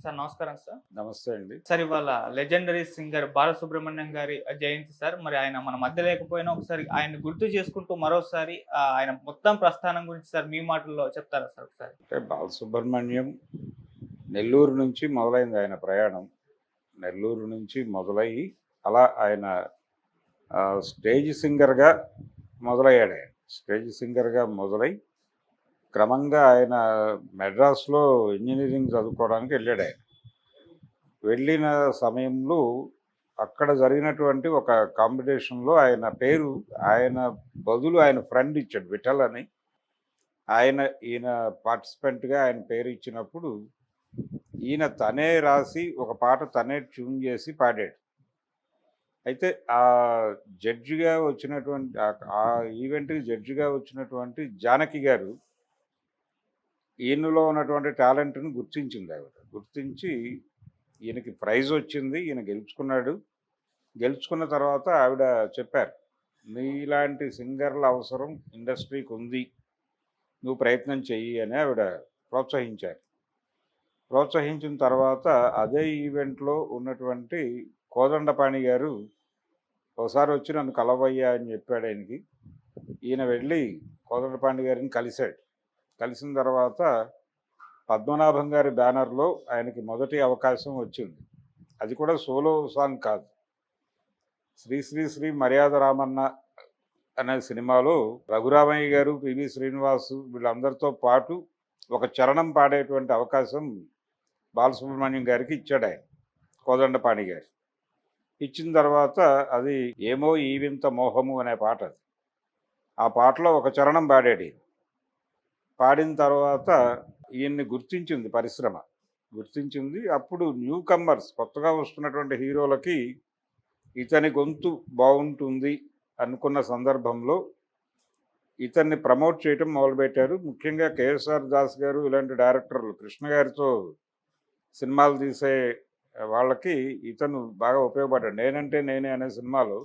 Sir నమస్కారం sir. నమస్తే అండి. సార్ ఇవాళ లెజెండరీ సింగర్ బాలసుబ్రహ్మణ్యం గారి జయంతి సార్. మరి ఆయన మన మధ్య లేకపోయినా ఒకసారి ఆయన్ని గుర్తు చేసుకుంటూ మరోసారి ఆయన మొత్తం ప్రస్థానం గురించి సార్ మీ మాటల్లో చెప్తారా సార్ ఒకసారి? అంటే బాలసుబ్రహ్మణ్యం నెల్లూరు నుంచి మొదలైంది ఆయన ప్రయాణం. నెల్లూరు నుంచి మొదలయ్యి అలా ఆయన స్టేజ్ సింగర్‌గా మొదలయ్యాడాయన. స్టేజ్ సింగర్‌గా మొదలై క్రమంగా ఆయన మెడ్రాస్‌లో ఇంజినీరింగ్ చదువుకోవడానికి వెళ్ళాడాయన. వెళ్ళిన సమయంలో అక్కడ జరిగినటువంటి ఒక కాంపిటీషన్‌లో ఆయన బదులు ఆయన ఫ్రెండ్ ఇచ్చాడు విఠల్ అని. ఈయన పార్టిసిపెంట్‌గా ఆయన పేరు ఇచ్చినప్పుడు తనే రాసి ఒక పాట తనే ట్యూన్ చేసి పాడాడు. అయితే జడ్జిగా వచ్చినటువంటి ఆ ఈవెంట్‌కి జడ్జిగా వచ్చినటువంటి జానకి గారు ఈయనలో ఉన్నటువంటి టాలెంట్‌ని గుర్తించింది ఆవిడ. గుర్తించి ఈయనకి ప్రైజ్ వచ్చింది. ఈయన గెలుచుకున్నాడు. గెలుచుకున్న తర్వాత ఆవిడ చెప్పారు, "నీలాంటి సింగర్‌ల అవసరం ఇండస్ట్రీకి ఉంది. నువ్వు ప్రయత్నం చెయ్యి" అని ఆవిడ ప్రోత్సహించారు. ప్రోత్సహించిన తర్వాత అదే ఈవెంట్లో ఉన్నటువంటి కోదండపాణి గారు ఒకసారి వచ్చి నన్ను కలవయ్యా అని చెప్పాడు ఆయనకి. ఈయన వెళ్ళి కోదండపాణి గారిని కలిశాడు. కలిసిన తర్వాత పద్మనాభం గారి బ్యానర్లో ఆయనకి మొదటి అవకాశం వచ్చింది. అది కూడా సోలో సాంగ్ కాదు. 'శ్రీ శ్రీ శ్రీ మర్యాద రామన్న' అనే సినిమాలో రఘురామయ్య గారు, పివి శ్రీనివాసు వీళ్ళందరితో పాటు ఒక చరణం పాడేటువంటి అవకాశం బాలసుబ్రహ్మణ్యం గారికి ఇచ్చాడు ఆయన, కోదండపాణి గారు. ఇచ్చిన తర్వాత అది 'ఏమో ఈ వింత మోహము' అనే పాట అది. ఆ పాటలో ఒక చరణం పాడాడు ఈయన. పాడిన తర్వాత ఈయన్ని గుర్తించింది పరిశ్రమ. గుర్తించింది. అప్పుడు న్యూ కమ్మర్స్ కొత్తగా వస్తున్నటువంటి హీరోలకి ఇతని గొంతు బాగుంటుంది అనుకున్న సందర్భంలో ఇతన్ని ప్రమోట్ చేయటం మొదలుపెట్టారు. ముఖ్యంగా కేఎస్ఆర్ దాస్ గారు ఇలాంటి డైరెక్టర్లు కృష్ణ గారితో సినిమాలు తీసే వాళ్ళకి ఇతను బాగా ఉపయోగపడ్డాడు. 'నేనంటే నేనే' అనే సినిమాలో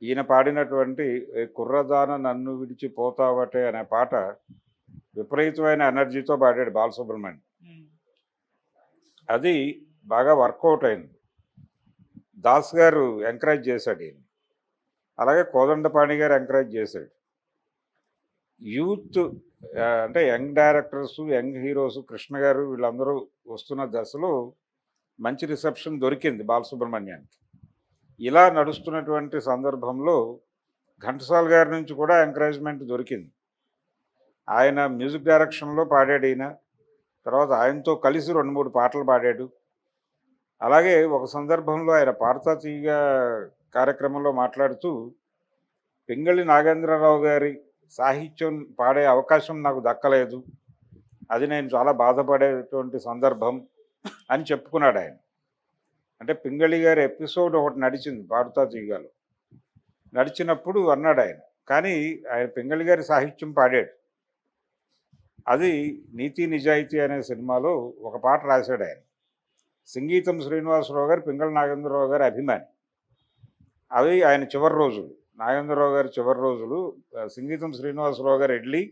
ఈయన పాడినటువంటి 'ఏ కుర్రదాన నన్ను విడిచిపోతావటే' అనే పాట విపరీతమైన ఎనర్జీతో పాడాడు బాలసుబ్రహ్మణ్యం. అది బాగా వర్కౌట్ అయింది. దాస్ గారు ఎంకరేజ్ చేశాడు ఈయన. అలాగే కోదండపాణి గారు ఎంకరేజ్ చేశాడు. యూత్ అంటే young directors, young heroes Krishna గారు వీళ్ళందరూ వస్తున్న దశలో మంచి రిసెప్షన్ దొరికింది బాలసుబ్రహ్మణ్యానికి. ఇలా నడుస్తున్నటువంటి సందర్భంలో ఘంటసాల గారి నుంచి కూడా ఎంకరేజ్మెంట్ దొరికింది. ఆయన మ్యూజిక్ డైరెక్షన్లో పాడాడు ఈయన. తర్వాత ఆయనతో కలిసి 2-3 పాటలు పాడాడు. అలాగే ఒక సందర్భంలో ఆయన పాడతా తీయగా కార్యక్రమంలో మాట్లాడుతూ, పింగళి నాగేంద్రరావు గారి సాహిత్యం పాడే అవకాశం నాకు దక్కలేదు, అది నేను చాలా బాధపడేటువంటి సందర్భం అని చెప్పుకున్నాడు ఆయన. అంటే పింగళి గారి ఎపిసోడ్ ఒకటి నడిచింది పాడుతా తీయగాలో. నడిచినప్పుడు అన్నాడు ఆయన, కానీ ఆయన పింగళి గారి సాహిత్యం పాడాడు. అది 'నీతి నిజాయితీ' అనే సినిమాలో ఒక పాట రాశాడు ఆయన. సంగీతం శ్రీనివాసరావు గారు పింగళి నాగేంద్రరావు గారి అభిమాని. అవి ఆయన చివరి రోజులు, నాగేంద్రరావు గారి చివరి రోజులు. సంగీతం శ్రీనివాసరావు గారు వెళ్ళి,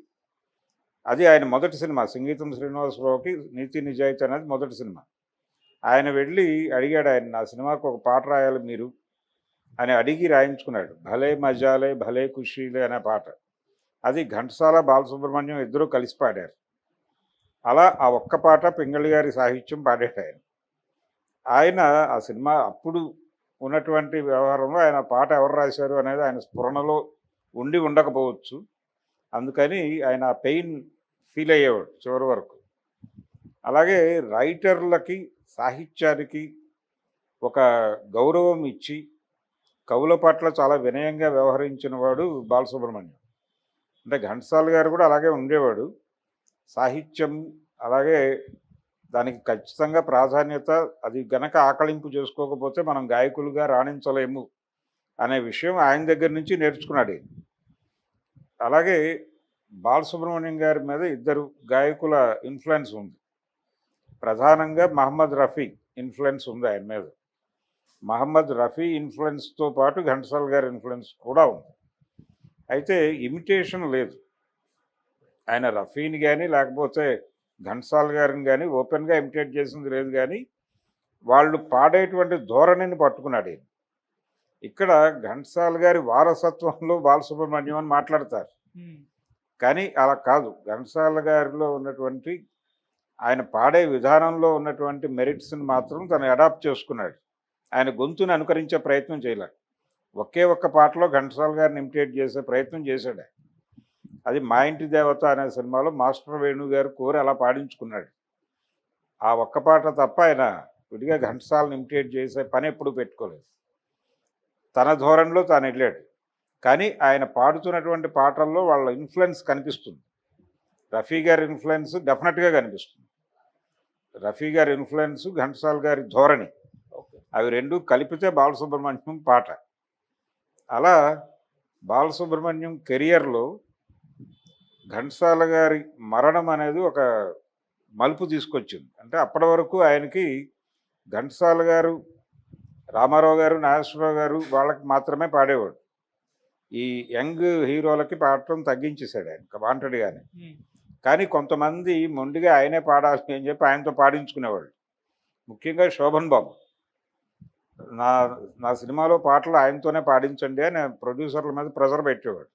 అది ఆయన మొదటి సినిమా. సంగీతం శ్రీనివాసరావుకి 'నీతి నిజాయితీ' అనేది మొదటి సినిమా. ఆయన వెళ్ళి అడిగాడు ఆయన, నా సినిమాకు ఒక పాట రాయాలి మీరు అని అడిగి రాయించుకున్నాడు. 'భలే మజాలే భలే ఖుషీలే' అనే పాట. అది ఘంటసాల, బాలసుబ్రహ్మణ్యం ఇద్దరూ కలిసి పాడారు. అలా ఆ ఒక్క పాట పింగళి గారి సాహిత్యం పాడాడు ఆయన. ఆయన ఆ సినిమా అప్పుడు ఉన్నటువంటి వ్యవహారంలో ఆయన పాట ఎవరు రాశారు అనేది ఆయన స్ఫురణలో ఉండి ఉండకపోవచ్చు. అందుకని ఆయన పెయిన్ ఫీల్ అయ్యేవాడు చివరి వరకు. అలాగే రైటర్లకి, సాహిత్యానికి ఒక గౌరవం ఇచ్చి కవుల పట్ల చాలా వినయంగా వ్యవహరించిన వాడు బాలసుబ్రహ్మణ్యం. అంటే ఘంటసాల గారు కూడా అలాగే ఉండేవాడు. సాహిత్యం అలాగే దానికి ఖచ్చితంగా ప్రాధాన్యత, అది గనక ఆకళింపు చేసుకోకపోతే మనం గాయకులుగా రాణించలేము అనే విషయం ఆయన దగ్గర నుంచి నేర్చుకున్నాడు. అలాగే బాలసుబ్రహ్మణ్యం గారి మీద ఇద్దరు గాయకుల ఇన్ఫ్లుయెన్స్ ఉంది. ప్రధానంగా మహమ్మద్ రఫీ ఇన్ఫ్లుయెన్స్ ఉంది ఆయన మీద. మహమ్మద్ రఫీ ఇన్ఫ్లుయెన్స్తో పాటు ఘంటసాల గారి ఇన్ఫ్లుయెన్స్ కూడా ఉంది. అయితే ఇమిటేషన్ లేదు. ఆయన రఫీని కానీ లేకపోతే ఘంటసాల గారిని కానీ ఓపెన్గా ఇమిటేట్ చేసింది లేదు, కానీ వాళ్ళు పాడేటువంటి ధోరణిని పట్టుకున్నాడు ఈయన. ఇక్కడ ఘంటసాల గారి వారసత్వంలో బాలసుబ్రహ్మణ్యం అని మాట్లాడతారు, ఉమ్, కానీ అలా కాదు. ఘంటసాల గారిలో ఉన్నటువంటి ఆయన పాడే విధానంలో ఉన్నటువంటి మెరిట్స్ని మాత్రం తను అడాప్ట్ చేసుకున్నాడు. ఆయన గొంతుని అనుకరించే ప్రయత్నం చేయలే. ఒకే ఒక్క పాటలో ఘంటసాల గారిని ఇమిటేట్ చేసే ప్రయత్నం చేశాడు ఆయన. అది మా ఇంటి దేవత అనే సినిమాలో మాస్టర్ వేణు గారు కోరి అలా పాడించుకున్నాడు. ఆ ఒక్క పాట తప్ప ఆయన విడిగా ఘంటసాలను ఇమిటేట్ చేసే పని ఎప్పుడు పెట్టుకోలేదు. తన ధోరణిలో తాను వెళ్ళాడు. కానీ ఆయన పాడుతున్నటువంటి పాటల్లో వాళ్ళ ఇన్ఫ్లుయెన్స్ కనిపిస్తుంది. రఫీ గారి ఇన్ఫ్లుయెన్స్ డెఫినెట్గా కనిపిస్తుంది. రఫీ గారి ఇన్ఫ్లుయెన్స్, ఘంటసాల గారి ధోరణి, ఓకే. అవి రెండు కలిపితే బాలసుబ్రహ్మణ్యం పాట. అలా బాలసుబ్రహ్మణ్యం కెరియర్లో ఘంటసాల గారి మరణం అనేది ఒక మలుపు తీసుకొచ్చింది. అంటే అప్పటి వరకు ఆయనకి ఘంటసాల గారు, రామారావు గారు, నాగేశ్వరరావు గారు వాళ్ళకి మాత్రమే పాడేవాడు. ఈ యంగ్ హీరోలకి పాడటం తగ్గించేశాడు ఆయన వాంటెడ్గానే. ఉమ్, కానీ కొంతమంది మొండిగా ఆయనే పాడాలి అని చెప్పి ఆయనతో పాడించుకునేవాళ్ళు. ముఖ్యంగా శోభన్ బాబు, నా నా సినిమాలో పాటలు ఆయనతోనే పాడించండి అని ప్రొడ్యూసర్ల మీద ప్రెజర్ పెట్టేవాడు.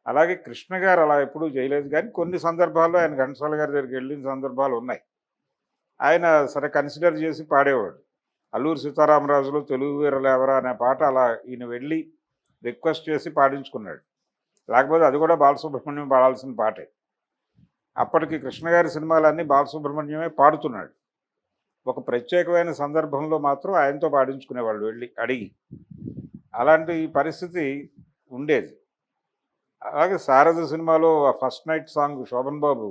అలాగే కృష్ణ గారు అలా ఎప్పుడూ చేయలేదు, కానీ కొన్ని సందర్భాల్లో ఆయన ఘంటసాల గారి దగ్గరికి వెళ్ళిన సందర్భాలు ఉన్నాయి. ఆయన సరే కన్సిడర్ చేసి పాడేవాడు. అల్లూరి సీతారామరాజులో తెలుగు వీరలేవరా అనే పాట అలా ఈయన వెళ్ళి రిక్వెస్ట్ చేసి పాడించుకున్నాడు. లేకపోతే అది కూడా బాలసుబ్రహ్మణ్యం పాడాల్సిన పాటే. అప్పటికి కృష్ణ గారి సినిమాలన్నీ బాలసుబ్రహ్మణ్యమే పాడుతున్నాడు. ఒక ప్రత్యేకమైన సందర్భంలో మాత్రం ఆయనతో పాడించుకునేవాళ్ళు వెళ్ళి అడిగి. అలాంటి పరిస్థితి ఉండేది. అలాగే శారద సినిమాలో ఆ ఫస్ట్ నైట్ సాంగ్ శోభన్ బాబు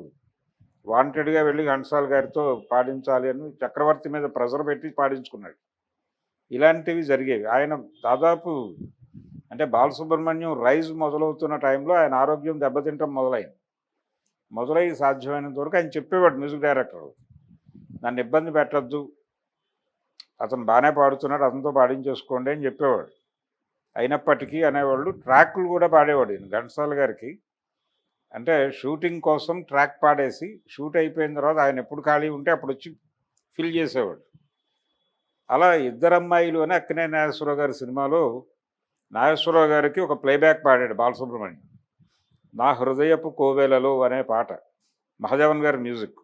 వాంటెడ్గా వెళ్ళి ఘంటసాల గారితో పాడించాలి అని చక్రవర్తి మీద ప్రెజర్ పెట్టి పాడించుకున్నాడు. ఇలాంటివి జరిగేవి. ఆయన దాదాపు అంటే బాలసుబ్రహ్మణ్యం రైజ్ మొదలవుతున్న టైంలో ఆయన ఆరోగ్యం దెబ్బతింటం మొదలై సాధ్యమైనంత వరకు ఆయన చెప్పేవాడు మ్యూజిక్ డైరెక్టర్, నన్ను ఇబ్బంది పెట్టద్దు, అతను బాగానే పాడుతున్నాడు, అతనితో పాడించేసుకోండి అని చెప్పేవాడు. అయినప్పటికీ అనేవాళ్ళు ట్రాక్లు కూడా పాడేవాడు ఈయన ఘంటసాల గారికి. అంటే షూటింగ్ కోసం ట్రాక్ పాడేసి షూట్ అయిపోయిన తర్వాత ఆయన ఎప్పుడు ఖాళీ ఉంటే అప్పుడు వచ్చి ఫిల్ చేసేవాడు. అలా ఇద్దరమ్మాయిలు అని అక్కినేని నాగేశ్వరరావు గారి సినిమాలో నాగేశ్వరరావు గారికి ఒక ప్లేబ్యాక్ పాడాడు బాలసుబ్రహ్మణ్యం. నా హృదయపు కోవెలలో అనే పాట, మహాదేవన్ గారి మ్యూజిక్.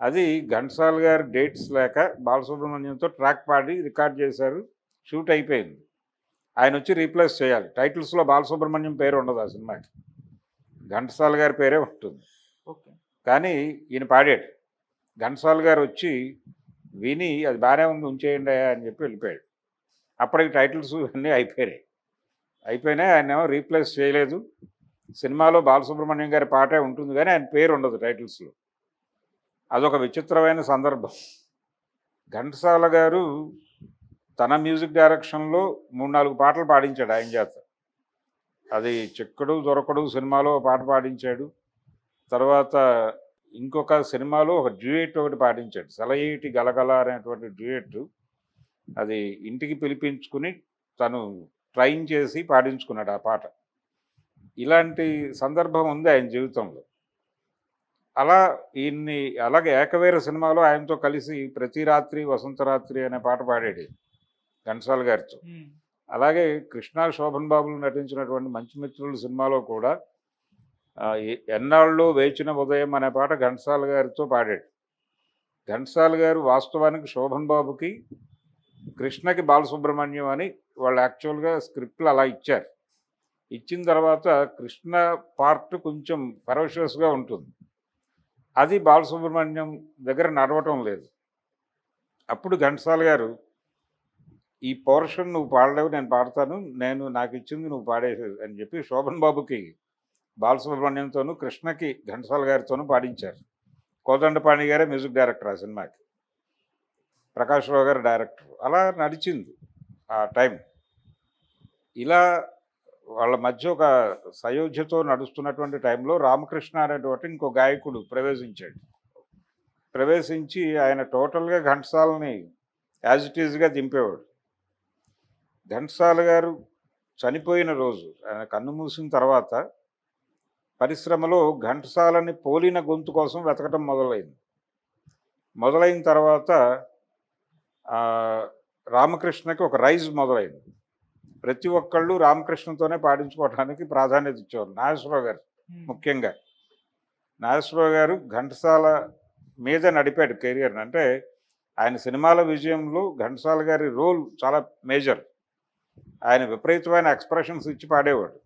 అది ఘంటసాల గారి డేట్స్ లేక బాలసుబ్రహ్మణ్యంతో ట్రాక్ పాడి రికార్డ్ చేశారు. షూట్ అయిపోయింది. ఆయన వచ్చి రీప్లేస్ చేయాలి. టైటిల్స్లో బాలసుబ్రహ్మణ్యం పేరు ఉండదు ఆ సినిమాకి, ఘంటసాల గారి పేరే ఉంటుంది. ఓకే. కానీ ఈయన పాడాడు. ఘంటసాల గారు వచ్చి విని అది బాగానే ఉంది ఉంచేయండి అని చెప్పి వెళ్ళిపోయాడు. అప్పటికి టైటిల్స్ అన్నీ అయిపోయినాయి. ఆయన ఏమో రీప్లేస్ చేయలేదు. సినిమాలో బాలసుబ్రహ్మణ్యం గారి పాటే ఉంటుంది, కానీ ఆయన పేరు ఉండదు టైటిల్స్లో. అదొక విచిత్రమైన సందర్భం. ఘంటసాల గారు తన మ్యూజిక్ డైరెక్షన్లో 3-4 పాటలు పాడించాడు ఆయన చేత. అది చిక్కడు దొరకడు సినిమాలో పాట పాడించాడు. తర్వాత ఇంకొక సినిమాలో ఒక డ్యూయెట్ ఒకటి పాడించాడు, సెలయేటి గలగల అనేటువంటి డ్యూయెట్. అది ఇంటికి పిలిపించుకుని తను ట్రైన్ చేసి పాడించుకున్నాడు ఆ పాట. ఇలాంటి సందర్భం ఉంది ఆయన జీవితంలో. అలా ఈయన్ని అలాగే ఏకవీర సినిమాలో ఆయనతో కలిసి ప్రతి రాత్రి వసంతరాత్రి అనే పాట పాడాడు ఘంటసాల గారితో. ఉమ్, అలాగే కృష్ణ శోభన్ బాబులు నటించినటువంటి మంచి మిత్రులు సినిమాలో కూడా ఎన్నాళ్ళలో వేచిన ఉదయం అనే పాట ఘంటసాల గారితో పాడాడు. ఘంటసాల గారు వాస్తవానికి శోభన్ బాబుకి, కృష్ణకి బాలసుబ్రహ్మణ్యం అని వాళ్ళు యాక్చువల్గా స్క్రిప్ట్లు అలా ఇచ్చారు. ఇచ్చిన తర్వాత కృష్ణ పార్ట్ కొంచెం ఫెరోషియస్గా ఉంటుంది, అది బాలసుబ్రహ్మణ్యం దగ్గర నడవటం లేదు. అప్పుడు ఘంటసాల గారు ఈ పోర్షన్ నువ్వు పాడలేవు, నేను పాడతాను, నాకు ఇచ్చింది నువ్వు పాడేసేది అని చెప్పి శోభన్ బాబుకి బాలసుబ్రహ్మణ్యంతోనూ కృష్ణకి ఘంటసాల గారితోనూ పాడించారు. కోదండపాణి గారే మ్యూజిక్ డైరెక్టర్ ఆ సినిమాకి, ప్రకాష్ రావు గారు డైరెక్టర్. అలా నడిచింది ఆ టైం. ఇలా వాళ్ళ మధ్య ఒక సయోధ్యతో నడుస్తున్నటువంటి టైంలో రామకృష్ణ అనేటువంటి ఇంకో గాయకుడు ప్రవేశించి ఆయన టోటల్గా ఘంటసాలని యాజ్ ఇట్ ఈజ్గా దింపేవాడు. ఘంటసాల గారు చనిపోయిన రోజు, ఆయన కన్ను మూసిన తర్వాత పరిశ్రమలో ఘంటసాలని పోలిన గొంతు కోసం వెతకటం మొదలైంది. మొదలైన తర్వాత ఆ, రామకృష్ణకి ఒక రైజ్ మొదలైంది. ప్రతి ఒక్కళ్ళు రామకృష్ణతోనే పాడించుకోవడానికి ప్రాధాన్యత ఇచ్చేవారు. నాగేశ్వరరావు గారు ముఖ్యంగా. నాగేశ్వరరావు గారు ఘంటసాల మీద నడిపాడు కెరియర్ని. అంటే ఆయన సినిమాల విజయంలో ఘంటసాల గారి రోల్ చాలా మేజర్. ఆయన విపరీతమైన ఎక్స్ప్రెషన్స్ ఇచ్చి పాడేవాడు.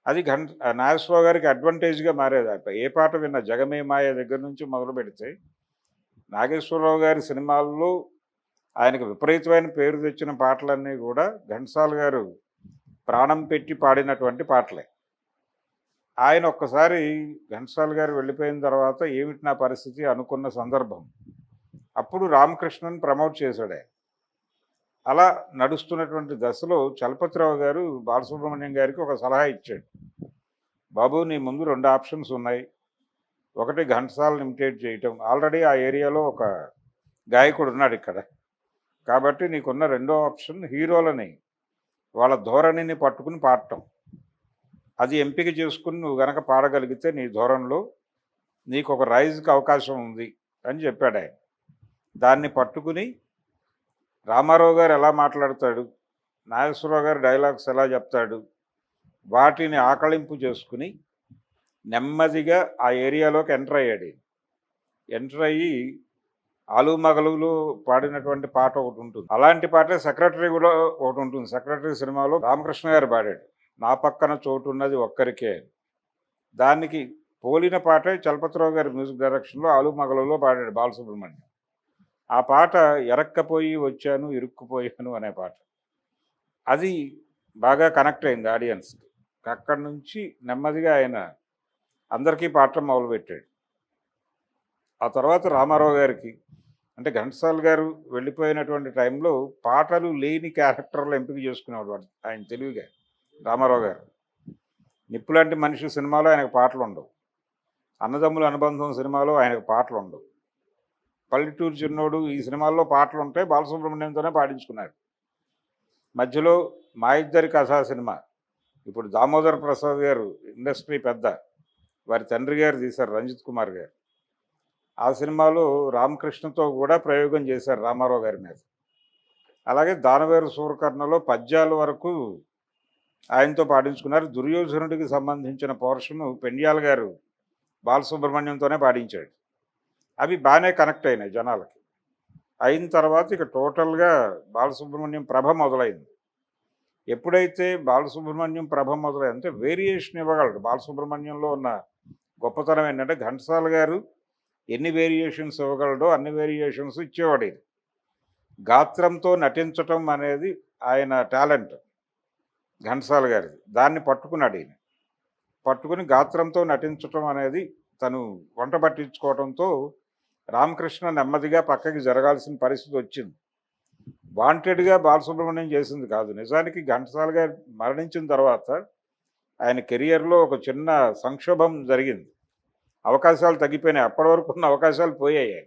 అది నాగేశ్వరరావు గారికి అడ్వాంటేజ్గా మారేది. ఏ పాట విన్నా జగమే మాయ దగ్గర నుంచి మొదలు పెడితే నాగేశ్వరరావు గారి సినిమాల్లో ఆయనకు విపరీతమైన పేరు తెచ్చిన పాటలన్నీ కూడా ఘంటసాల గారు ప్రాణం పెట్టి పాడినటువంటి పాటలే. ఆయన ఒక్కసారి ఘంటసాల గారు వెళ్ళిపోయిన తర్వాత ఏమిటి నా పరిస్థితి అనుకున్న సందర్భం. అప్పుడు రామకృష్ణని ప్రమోట్ చేశాడు ఆయన. అలా నడుస్తున్నటువంటి దశలో చలపతిరావు గారు బాలసుబ్రహ్మణ్యం గారికి ఒక సలహా ఇచ్చాడు. బాబు, నీ ముందు 2 ఆప్షన్స్ ఉన్నాయి. ఒకటి ఘంటసాలను ఇమిటేట్ చేయటం. ఆల్రెడీ ఆ ఏరియాలో ఒక గాయకుడు ఉన్నాడు ఇక్కడ. కాబట్టి నీకున్న రెండో ఆప్షన్ హీరోలని వాళ్ళ ధోరణిని పట్టుకుని పాడటం. అది ఎంపిక చేసుకుని నువ్వు గనక పాడగలిగితే నీ ధోరణిలో నీకు ఒక రైజ్కి అవకాశం ఉంది అని చెప్పాడు ఆయన. దాన్ని పట్టుకుని రామారావు గారు ఎలా మాట్లాడతాడు, నాగేశ్వరరావు గారు డైలాగ్స్ ఎలా చెప్తాడు, వాటిని ఆకళింపు చేసుకుని నెమ్మదిగా ఆ ఏరియాలోకి ఎంటర్ అయ్యాడు. ఎంటర్ అయ్యి ఆలు మగలులో పాడినటువంటి పాట ఒకటి ఉంటుంది. అలాంటి పాటే సెక్రటరీ కూడా ఒకటి ఉంటుంది. సెక్రటరీ సినిమాలో రామకృష్ణ గారు పాడాడు, నా పక్కన చోటు ఉన్నది ఒక్కరికే. దానికి పోలిన పాటే చలపతిరావు గారి మ్యూజిక్ డైరెక్షన్లో ఆలు మగలులో పాడాడు బాలసుబ్రహ్మణ్యం. ఆ పాట ఎరక్కపోయి వచ్చాను ఇరుక్కుపోయాను అనే పాట. అది బాగా కనెక్ట్ అయింది ఆడియన్స్కి. అక్కడి నుంచి నెమ్మదిగా ఆయన అందరికీ పాడటం మొదలుపెట్టాడు. ఆ తర్వాత రామారావు గారికి, అంటే ఘంటసాల గారు వెళ్ళిపోయినటువంటి టైంలో పాటలు లేని క్యారెక్టర్లు ఎంపిక చేసుకునేవాడు ఆయన తెలివిగా. రామారావు గారు నిప్పులాంటి మనిషి సినిమాలో ఆయనకు పాటలు ఉండవు. అన్నదమ్ముల అనుబంధం సినిమాలో ఆయనకు పాటలు ఉండవు. పల్లెటూరు చిన్నోడు ఈ సినిమాల్లో పాటలు ఉంటాయి. బాలసుబ్రహ్మణ్యంతోనే పాడించుకున్నాడు. మధ్యలో మా ఇద్దరి కథా సినిమా, ఇప్పుడు దామోదర్ ప్రసాద్ గారు ఇండస్ట్రీ పెద్ద, వారి తండ్రి గారు తీశారు, రంజిత్ కుమార్ గారు. ఆ సినిమాలో రామకృష్ణతో కూడా ప్రయోగం చేశారు రామారావు గారి మీద. అలాగే దానవేరు సూరకర్ణలో పద్యాల వరకు ఆయనతో పాడించుకున్నారు. దుర్యోధనుడికి సంబంధించిన పోర్షను పెండ్యాల గారు బాలసుబ్రహ్మణ్యంతోనే పాడించాడు. అవి బాగానే కనెక్ట్ అయినాయి జనాలకి. అయిన తర్వాత ఇక టోటల్గా బాలసుబ్రహ్మణ్యం ప్రభ మొదలైంది. ఎప్పుడైతే బాలసుబ్రహ్మణ్యం ప్రభ మొదలైంది అంటే వేరియేషన్ ఇవ్వగలడు. బాలసుబ్రహ్మణ్యంలో ఉన్న గొప్పతనం ఏంటంటే ఘంటసాల గారు ఎన్ని వేరియేషన్స్ ఇవ్వగలడో అన్ని వేరియేషన్స్ ఇచ్చేవాడు. ఇది గాత్రంతో నటించటం అనేది ఆయన టాలెంట్ ఘంటసాల గారిది. దాన్ని పట్టుకున్నాడు ఈయన. పట్టుకుని గాత్రంతో నటించటం అనేది తను వంట పట్టించుకోవడంతో రామకృష్ణ నెమ్మదిగా పక్కకి జరగాల్సిన పరిస్థితి వచ్చింది. వాంటెడ్గా బాలసుబ్రహ్మణ్యం చేసింది కాదు. నిజానికి ఘంటసాల గారు మరణించిన తర్వాత ఆయన కెరియర్లో ఒక చిన్న సంక్షోభం జరిగింది. అవకాశాలు తగ్గిపోయినాయి. అప్పటి వరకు ఉన్న అవకాశాలు పోయాయి.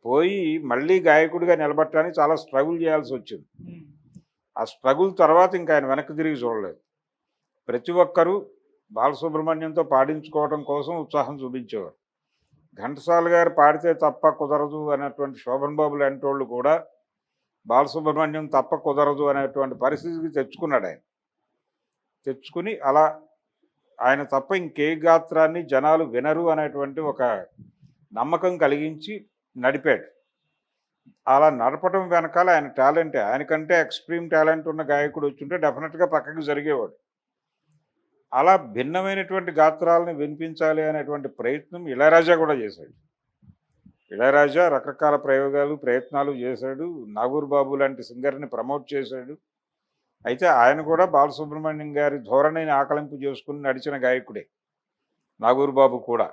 పోయి మళ్ళీ గాయకుడిగా నిలబట్టడానికి చాలా స్ట్రగుల్ చేయాల్సి వచ్చింది. ఆ స్ట్రగుల్ తర్వాత ఇంకా ఆయన వెనక్కి తిరిగి చూడలేదు. ప్రతి ఒక్కరూ బాలసుబ్రహ్మణ్యంతో పాడించుకోవడం కోసం ఉత్సాహం చూపించేవారు. ఘంటసాల గారు పాడితే తప్ప కుదరదు అనేటువంటి శోభన్ బాబు లాంటి వాళ్ళు కూడా బాలసుబ్రహ్మణ్యం తప్ప కుదరదు అనేటువంటి పరిస్థితికి తెచ్చుకున్నాడు ఆయన. తెచ్చుకుని అలా ఆయన తప్ప ఇంకే గాత్రాన్ని జనాలు వినరు అనేటువంటి ఒక నమ్మకం కలిగించి నడిపాడు. అలా నడపడం వెనకాల ఆయన టాలెంటే. ఆయనకంటే ఎక్స్ట్రీమ్ టాలెంట్ ఉన్న గాయకుడు వచ్చుంటే డెఫినెట్గా పక్కకి జరిగేవాడు. అలా భిన్నమైనటువంటి గాత్రాలను వినిపించాలి అనేటువంటి ప్రయత్నం ఇళయరాజా కూడా చేశాడు. ఇళయరాజా రకరకాల ప్రయత్నాలు చేశాడు. నాగూర్ బాబు లాంటి సింగర్ని ప్రమోట్ చేశాడు. అయితే ఆయన కూడా బాలసుబ్రహ్మణ్యం గారి ధోరణిని ఆకలింపు చేసుకుని నడిచిన గాయకుడే నాగూర్ బాబు కూడా.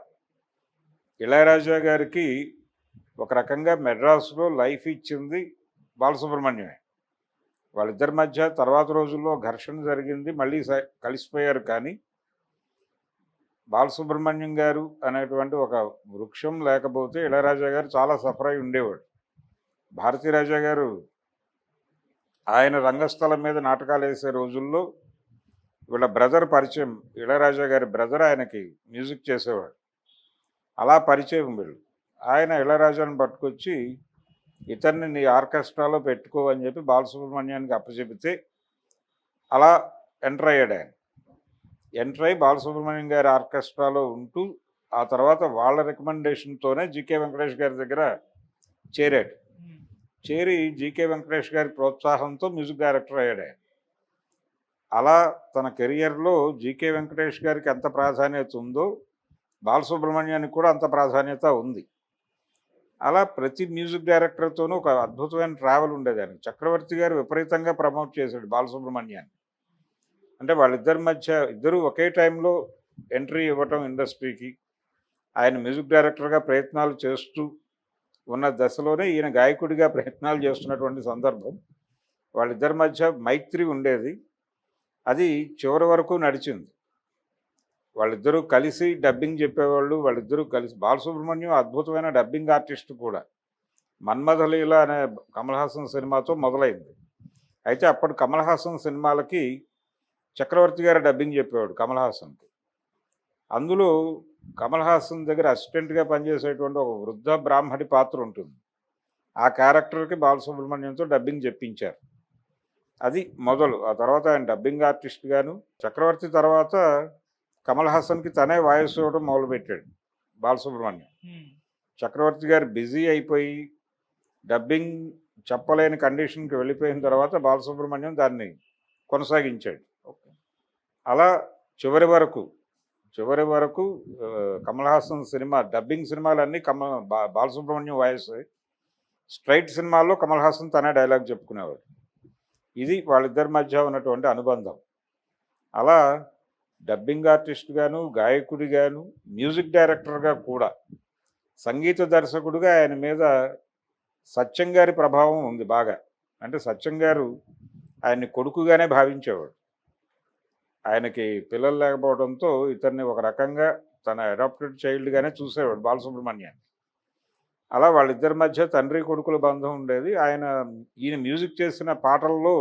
ఇళయరాజా గారికి ఒక రకంగా మెడ్రాస్లో లైఫ్ ఇచ్చింది బాలసుబ్రహ్మణ్యమే. వాళ్ళిద్దరి మధ్య తర్వాత రోజుల్లో ఘర్షణ జరిగింది, మళ్ళీ కలిసిపోయారు. కానీ బాలసుబ్రహ్మణ్యం గారు అనేటువంటి ఒక వృక్షం లేకపోతే ఇళయరాజా గారు చాలా సఫర్ అయి ఉండేవాడు. భారతీరాజా గారు ఆయన రంగస్థలం మీద నాటకాలు వేసే రోజుల్లో వీళ్ళ బ్రదర్ పరిచయం, ఇళయరాజా గారి బ్రదర్ ఆయనకి మ్యూజిక్ చేసేవాడు. అలా పరిచయం వీళ్ళు. ఆయన ఇళయరాజాని పట్టుకొచ్చి ఇతన్ని నీ ఆర్కెస్ట్రాలో పెట్టుకో అని చెప్పి బాలసుబ్రహ్మణ్యానికి అప్పచెబితే అలా ఎంటర్ అయ్యాడు ఆయన. ఎంటర్ అయ్యి బాలసుబ్రహ్మణ్యం గారి ఆర్కెస్ట్రాలో ఉంటూ ఆ తర్వాత వాళ్ళ రికమెండేషన్తోనే జీకే వెంకటేష్ గారి దగ్గర చేరాడు. చేరి జీకే వెంకటేష్ గారి ప్రోత్సాహంతో మ్యూజిక్ డైరెక్టర్ అయ్యాడు ఆయన. అలా తన కెరియర్లో జీకే వెంకటేష్ గారికి ఎంత ప్రాధాన్యత ఉందో బాలసుబ్రహ్మణ్యానికి కూడా అంత ప్రాధాన్యత ఉంది. అలా ప్రతి మ్యూజిక్ డైరెక్టర్తోనూ ఒక అద్భుతమైన ట్రావెల్ ఉండేది ఆయనకి. చక్రవర్తి గారు విపరీతంగా ప్రమోట్ చేశాడు బాలసుబ్రహ్మణ్యాన్ని. అంటే వాళ్ళిద్దరి మధ్య ఇద్దరు ఒకే టైంలో ఎంట్రీ ఇవ్వటం ఇండస్ట్రీకి, ఆయన మ్యూజిక్ డైరెక్టర్గా ప్రయత్నాలు చేస్తూ ఉన్న దశలోనే ఈయన గాయకుడిగా ప్రయత్నాలు చేస్తున్నటువంటి సందర్భం. వాళ్ళిద్దరి మధ్య మైత్రి ఉండేది. అది చివరి వరకు నడిచింది. వాళ్ళిద్దరూ కలిసి డబ్బింగ్ చెప్పేవాళ్ళు. వాళ్ళిద్దరూ కలిసి బాలసుబ్రహ్మణ్యం అద్భుతమైన డబ్బింగ్ ఆర్టిస్ట్ కూడా. 'మన్మథలీల' అనే కమల్ హాసన్ సినిమాతో మొదలైంది. అయితే అప్పుడు కమల్ హాసన్ సినిమాలకి చక్రవర్తి గారు డబ్బింగ్ చెప్పేవాడు కమల్ హాసన్కి. అందులో కమల్ హాసన్ దగ్గర అసిస్టెంట్గా పనిచేసేటువంటి ఒక వృద్ధ బ్రాహ్మడి పాత్ర ఉంటుంది. ఆ క్యారెక్టర్కి బాలసుబ్రహ్మణ్యంతో డబ్బింగ్ చెప్పించారు. అది మొదలు. ఆ తర్వాత ఆయన డబ్బింగ్ ఆర్టిస్ట్ గాను, చక్రవర్తి తర్వాత కమల్ హాసన్కి తనే వాయిస్ ఇవ్వడం మొదలుపెట్టాడు బాలసుబ్రహ్మణ్యం. చక్రవర్తి గారు బిజీ అయిపోయి డబ్బింగ్ చెప్పలేని కండిషన్కి వెళ్ళిపోయిన తర్వాత బాలసుబ్రహ్మణ్యం దాన్ని కొనసాగించాడు. అలా చివరి వరకు కమల్ హాసన్ సినిమా డబ్బింగ్ సినిమాలన్నీ బాలసుబ్రహ్మణ్యం వాయిస్. స్ట్రైట్ సినిమాల్లో కమల్ హాసన్ తనే డైలాగ్ చెప్పుకునేవాడు. ఇది వాళ్ళిద్దరి మధ్య ఉన్నటువంటి అనుబంధం. అలా డబ్బింగ్ ఆర్టిస్ట్ గాను, గాయకుడిగాను, మ్యూజిక్ డైరెక్టర్గా కూడా, సంగీత దర్శకుడిగా ఆయన మీద సత్యం గారి ప్రభావం ఉంది బాగా. అంటే సత్యం గారు ఆయన్ని కొడుకుగానే భావించేవాడు. ఆయనకి పిల్లలు లేకపోవడంతో ఇతన్ని ఒక రకంగా తన అడాప్టెడ్ చైల్డ్గానే చూసేవాడు బాలసుబ్రహ్మణ్యాన్ని. అలా వాళ్ళిద్దరి మధ్య తండ్రి కొడుకుల బంధం ఉండేది. ఈయన మ్యూజిక్ చేసిన పాటల్లో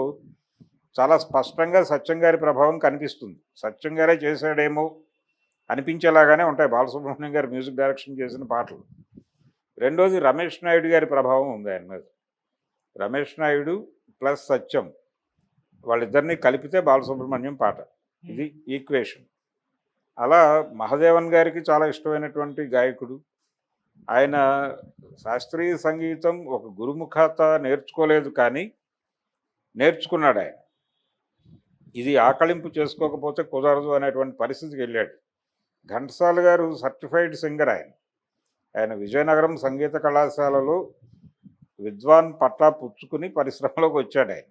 చాలా స్పష్టంగా సత్యం గారి ప్రభావం కనిపిస్తుంది. సత్యం గారే చేశాడేమో అనిపించేలాగానే ఉంటాయి బాలసుబ్రహ్మణ్యం గారు మ్యూజిక్ డైరెక్షన్ చేసిన పాటలు. రెండోది రమేష్ నాయుడు గారి ప్రభావం ఉంది ఆయన మీద. రమేష్ నాయుడు ప్లస్ సత్యం వాళ్ళిద్దరినీ కలిపితే బాలసుబ్రహ్మణ్యం పాట. ఇది ఈక్వేషన్. అలా మహాదేవన్ గారికి చాలా ఇష్టమైనటువంటి గాయకుడు. ఆయన శాస్త్రీయ సంగీతం ఒక గురుముఖత నేర్చుకోలేదు, కానీ నేర్చుకున్నాడు ఆయన. ఇది ఆకళింపు చేసుకోకపోతే కుదరదు అనేటువంటి పరిస్థితికి వెళ్ళాడు. ఘంటసాల గారు సర్టిఫైడ్ సింగర్ ఆయన. ఆయన విజయనగరం సంగీత కళాశాలలో విద్వాన్ పట్టా పుచ్చుకుని పరిశ్రమలోకి వచ్చాడు ఆయన.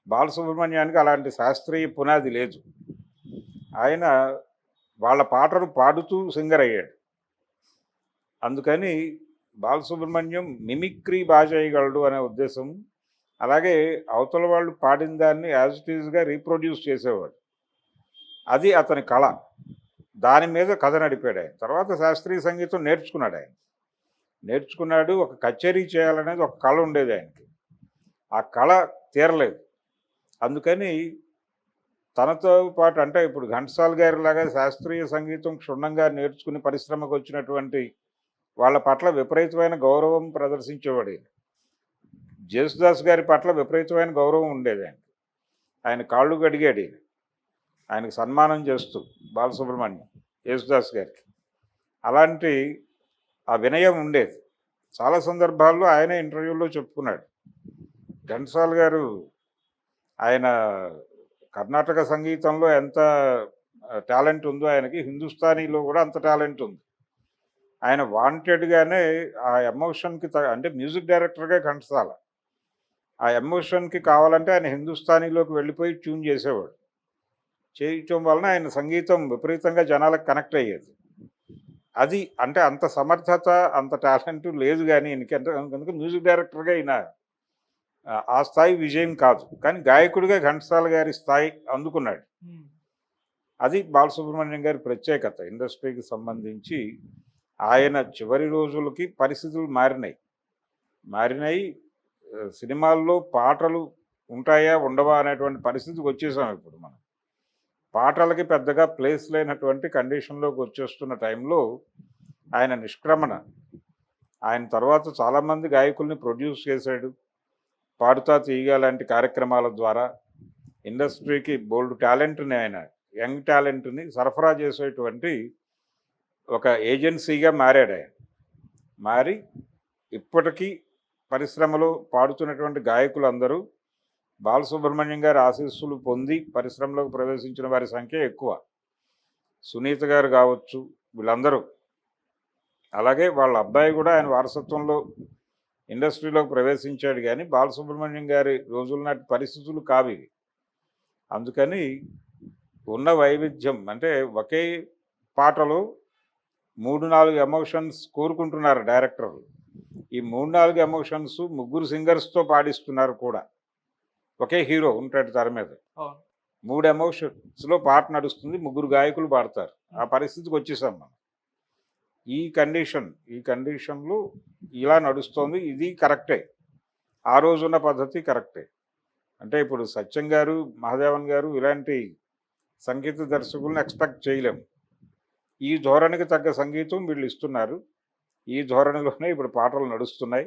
బాలసుబ్రహ్మణ్యానికి అలాంటి శాస్త్రీయ పునాది లేదు. ఆయన వాళ్ళ పాటలు పాడుతూ సింగర్ అయ్యాడు. అందుకని బాలసుబ్రహ్మణ్యం మిమిక్రీ బాగా చేయగలడు అనే ఉద్దేశం. అలాగే అవతల వాళ్ళు పాడిన దాన్ని యాజ్ ఇట్ ఈజ్గా రీప్రొడ్యూస్ చేసేవాడు. అది అతని కళ. దాని మీద కథ నడిపాడు ఆయన. తర్వాత శాస్త్రీయ సంగీతం నేర్చుకున్నాడు. ఒక కచేరీ చేయాలనేది ఒక కళ ఉండేది ఆయనకి. ఆ కళ తీరలేదు. అందుకని తనతో పాటు, అంటే ఇప్పుడు ఘంటసాల గారి లాగా శాస్త్రీయ సంగీతం క్షుణ్ణంగా నేర్చుకుని పరిశ్రమకు వచ్చినటువంటి వాళ్ళ పట్ల విపరీతమైన గౌరవం ప్రదర్శించేవాడు. జేసుదాస్ గారి పట్ల విపరీతమైన గౌరవం ఉండేది ఆయనకి. ఆయన కాళ్ళు గడిగాడు ఆయనకు సన్మానం చేస్తూ బాలసుబ్రహ్మణ్యం యేసుదాస్ గారికి. అలాంటి ఆ వినయం ఉండేది. చాలా సందర్భాల్లో ఆయనే ఇంటర్వ్యూల్లో చెప్పుకున్నాడు. ఘంటసాల గారు ఆయన కర్ణాటక సంగీతంలో ఎంత టాలెంట్ ఉందో ఆయనకి హిందుస్థానీలో కూడా అంత టాలెంట్ ఉంది. ఆయన వాంటెడ్గానే ఆ ఎమోషన్కి అంటే మ్యూజిక్ డైరెక్టర్గా ఘంటసాల ఆ ఎమోషన్కి కావాలంటే ఆయన హిందుస్థానీలోకి వెళ్ళిపోయి ట్యూన్ చేసేవాడు. చేయటం వలన ఆయన సంగీతం విపరీతంగా జనాలకు కనెక్ట్ అయ్యేది. అది అంటే అంత సమర్థత, అంత టాలెంట్ లేదు కానీ ఎందుకంటే మ్యూజిక్ డైరెక్టర్గా ఈయన ఆ స్థాయి విజయం కాదు, కానీ గాయకుడిగా ఘంటసాల గారి స్థాయి అందుకున్నాడు. అది బాలసుబ్రహ్మణ్యం గారి ప్రత్యేకత. ఇండస్ట్రీకి సంబంధించి ఆయన చివరి రోజులకి పరిస్థితులు మారినాయి. సినిమాల్లో పాటలు ఉంటాయా ఉండవా అనేటువంటి పరిస్థితికి వచ్చేసాం ఇప్పుడు మనం. పాటలకి పెద్దగా ప్లేస్ లేనటువంటి కండిషన్లోకి వచ్చేస్తున్న టైంలో ఆయన నిష్క్రమణ, ఆయన తర్వాత చాలామంది గాయకుల్ని ప్రొడ్యూస్ చేశాడు. పాడుతా తీయగా లాంటి కార్యక్రమాల ద్వారా ఇండస్ట్రీకి బోల్డ్ టాలెంట్ని, ఆయన యంగ్ టాలెంట్ని సరఫరా చేసేటువంటి ఒక ఏజెన్సీగా మారాడు ఆయన. మారి ఇప్పటికీ పరిశ్రమలో పాడుతున్నటువంటి గాయకులందరూ బాలసుబ్రహ్మణ్యం గారి ఆశీస్సులు పొంది పరిశ్రమలోకి ప్రవేశించిన వారి సంఖ్య ఎక్కువ. సునీత గారు కావచ్చు, వీళ్ళందరూ. అలాగే వాళ్ళ అబ్బాయి కూడా ఆయన వారసత్వంలో ఇండస్ట్రీలోకి ప్రవేశించాడు. కానీ బాలసుబ్రహ్మణ్యం గారి రోజుల నాటి పరిస్థితులు కావి. అందుకని ఉన్న వైవిధ్యం అంటే ఒకే పాటలో 3-4 ఎమోషన్స్ కోరుకుంటున్నారు డైరెక్టర్లు. ఈ 3-4 ఎమోషన్స్ ముగ్గురు సింగర్స్తో పాడిస్తున్నారు కూడా. ఒకే హీరో ఉంటాడు తెర మీద, 3 ఎమోషన్స్లో పాట నడుస్తుంది, ముగ్గురు గాయకులు పాడతారు. ఆ పరిస్థితికి వచ్చేసాం మనం. ఈ కండిషన్లో ఇలా నడుస్తోంది. ఇది కరెక్టే, ఆ రోజున్న పద్ధతి కరెక్టే. అంటే ఇప్పుడు సత్యం గారు, మహాదేవన్ గారు ఇలాంటి సంగీత దర్శకులను ఎక్స్పెక్ట్ చేయలేము. ఈ ధోరణికి తగ్గ సంగీతం వీళ్ళు ఇస్తున్నారు. ఈ ధోరణిలోనే ఇప్పుడు పాటలు నడుస్తున్నాయి.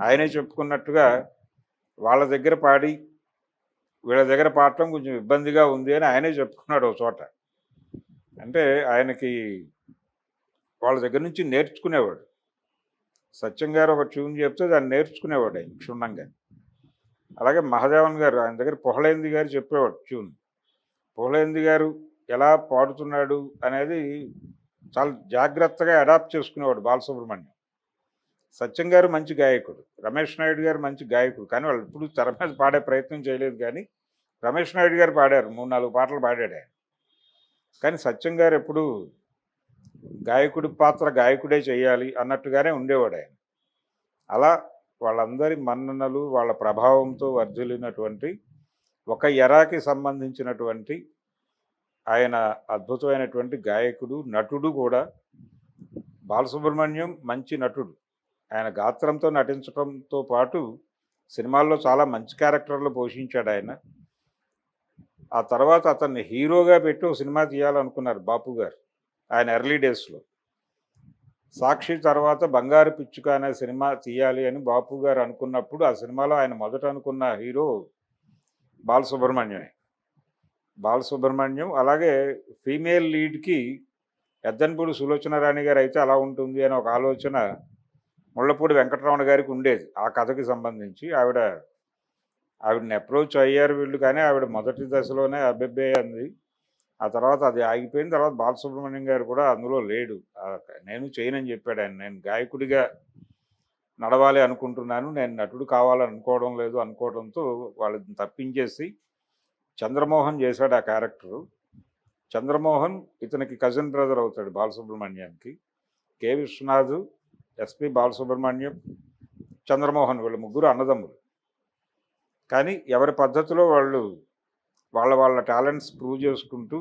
ఆయనే చెప్పుకున్నట్టుగా వాళ్ళ దగ్గర పాడి వీళ్ళ దగ్గర పాడటం కొంచెం ఇబ్బందిగా ఉంది అని ఆయనే చెప్పుకున్నాడు ఒక చోట. అంటే ఆయనకి వాళ్ళ దగ్గర నుంచి నేర్చుకునేవాడు. సత్యం గారు ఒక ట్యూన్ చెప్తే దాన్ని నేర్చుకునేవాడు ఆయన క్షుణ్ణంగా. అలాగే మహాదేవన్ గారు, ఆయన దగ్గర పొహలేంది గారు చెప్పేవాడు ట్యూన్. పొహలేంది గారు ఎలా పాడుతున్నాడు అనేది చాలా జాగ్రత్తగా అడాప్ట్ చేసుకునేవాడు బాలసుబ్రహ్మణ్యం. సత్యం గారు మంచి గాయకుడు, రమేష్ నాయుడు గారు మంచి గాయకుడు. కానీ వాళ్ళు ఇప్పుడు తెర మీద పాడే ప్రయత్నం చేయలేదు. కానీ రమేష్ నాయుడు గారు పాడారు, 3-4 పాటలు పాడాడు ఆయన. కానీ సత్యం గారు ఎప్పుడు గాయకుడి పాత్ర గాయకుడే చేయాలి అన్నట్టుగానే ఉండేవాడు ఆయన. అలా వాళ్ళందరి మన్ననలు, వాళ్ళ ప్రభావంతో వర్ధిల్లినటువంటి ఒక ఎరాకి సంబంధించినటువంటి ఆయన అద్భుతమైనటువంటి గాయకుడు, నటుడు కూడా. బాలసుబ్రహ్మణ్యం మంచి నటుడు. ఆయన గాత్రంతో నటించడంతో పాటు సినిమాల్లో చాలా మంచి క్యారెక్టర్లు పోషించాడు ఆయన. ఆ తర్వాత అతన్ని హీరోగా పెట్టి ఒక సినిమా తీయాలనుకున్నారు బాపు గారు ఆయన ఎర్లీ డేస్లో. సాక్షి తర్వాత బంగారు పిచ్చుక అనే సినిమా తీయాలి అని బాపు గారు అనుకున్నప్పుడు ఆ సినిమాలో ఆయన మొదట అనుకున్న హీరో బాలసుబ్రహ్మణ్యం. అలాగే ఫీమేల్ లీడ్కి ఎద్దన్పూడి సులోచన రాణి గారు అయితే అలా ఉంటుంది అని ఒక ఆలోచన ముళ్ళపూడి వెంకటరమణ గారికి ఉండేది ఆ కథకి సంబంధించి. ఆవిడని అప్రోచ్ అయ్యారు వీళ్ళు, కానీ ఆవిడ మొదటి దశలోనే అబ్బెబ్బే అంది. ఆ తర్వాత అది ఆగిపోయిన తర్వాత బాలసుబ్రహ్మణ్యం గారు కూడా అందులో లేడు. నేను చేయనని చెప్పాడు ఆయన. నేను గాయకుడిగా నడవాలి అనుకుంటున్నాను, నేను నటుడు కావాలని అనుకోవడంతో వాళ్ళని తప్పించేసి చంద్రమోహన్ చేశాడు ఆ క్యారెక్టరు. చంద్రమోహన్ ఇతనికి కజిన్ బ్రదర్ అవుతాడు బాలసుబ్రహ్మణ్యానికి. కె విశ్వనాథ్, ఎస్పి బాలసుబ్రహ్మణ్యం, చంద్రమోహన్, వీళ్ళు ముగ్గురు అన్నదమ్ములు. కానీ ఎవరి పద్ధతిలో వాళ్ళు వాళ్ళ టాలెంట్స్ ప్రూవ్ చేసుకుంటూ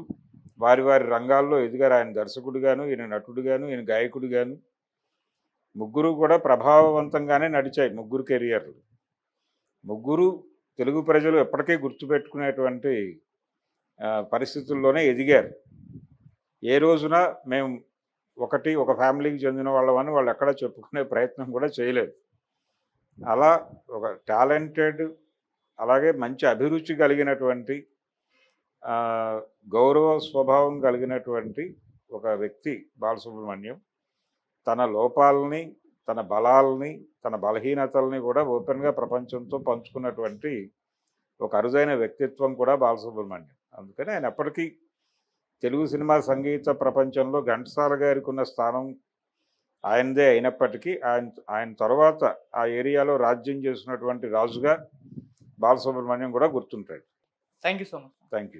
వారి రంగాల్లో ఎదిగారు. ఆయన దర్శకుడిగాను, ఈయన నటుడుగాను, ఈయన గాయకుడిగాను. ముగ్గురు కూడా ప్రభావవంతంగానే నడిచాయి ముగ్గురు కెరియర్లు. ముగ్గురు తెలుగు ప్రజలు ఎప్పటికీ గుర్తుపెట్టుకునేటువంటి పరిస్థితుల్లోనే ఎదిగారు. ఏ రోజున మేము ఒక ఫ్యామిలీకి చెందిన వాళ్ళమని వాళ్ళు ఎక్కడా చెప్పుకునే ప్రయత్నం కూడా చేయలేదు. అలా ఒక టాలెంటెడ్, అలాగే మంచి అభిరుచి కలిగినటువంటి, గౌరవ స్వభావం కలిగినటువంటి ఒక వ్యక్తి బాలసుబ్రహ్మణ్యం. తన లోపాలని, తన బలాలని, తన బలహీనతల్ని కూడా ఓపెన్గా ప్రపంచంతో పంచుకున్నటువంటి ఒక అరుదైన వ్యక్తిత్వం కూడా బాలసుబ్రహ్మణ్యం. అందుకని ఆయన ఎప్పటికీ తెలుగు సినిమా సంగీత ప్రపంచంలో ఘంటసాల గారికి ఉన్న స్థానం ఆయనదే అయినప్పటికీ ఆయన తర్వాత ఆ ఏరియాలో రాజ్యం చేసినటువంటి రాజుగా బాలసుబ్రహ్మణ్యం కూడా గుర్తుంటాడు. Thank you so much. Thank you.